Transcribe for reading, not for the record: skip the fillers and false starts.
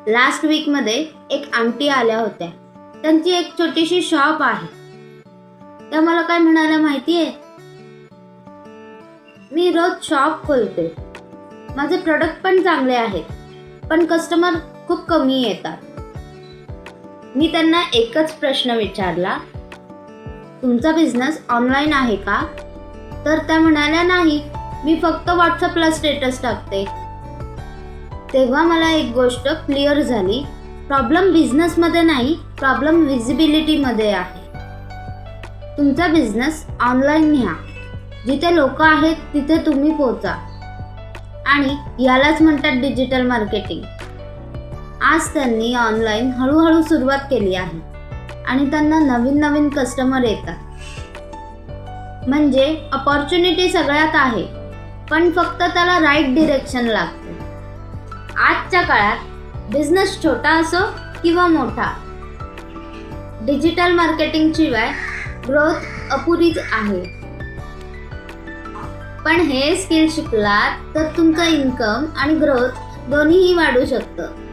Last वीकमध्ये एक aunty आल्या होत्या. त्यांची एक छोटीशी शॉप आहे. त्या मला काय म्हणाल्या माहिती आहे? मी रोज शॉप खोलते, माझे प्रोडक्ट पण चांगले आहेत, पण कस्टमर खूप कमी येतात. मी त्यांना एकच प्रश्न विचारला, तुमचा बिझनेस ऑनलाईन आहे का? तर त्या म्हणाल्या नाही, मी फक्त व्हॉट्सअपला स्टेटस टाकते. तेव्हा मला एक गोष्ट क्लिअर झाली, प्रॉब्लेम बिझनेसमध्ये नाही, प्रॉब्लेम व्हिजिबिलिटीमध्ये आहे. तुमचा बिझनेस ऑनलाईन न्या, जिथे लोक आहेत तिथे तुम्ही पोहोचा, आणि यालाच म्हणतात डिजिटल मार्केटिंग. आज त्यांनी ऑनलाईन हळूहळू सुरुवात केली आहे आणि त्यांना नवीन नवीन कस्टमर येतात. म्हणजे अपॉर्च्युनिटी सगळ्यात आहे, पण फक्त त्याला राईट डिरेक्शन लागते. आजच्या काळात बिझनेस छोटा असो किंवा मोठा, डिजिटल मार्केटिंग शिवाय ग्रोथ अपुरीच आहे. पण हे स्किल शिकलात तर तुमचं इन्कम आणि ग्रोथ दोन्हीही वाढू शकतं.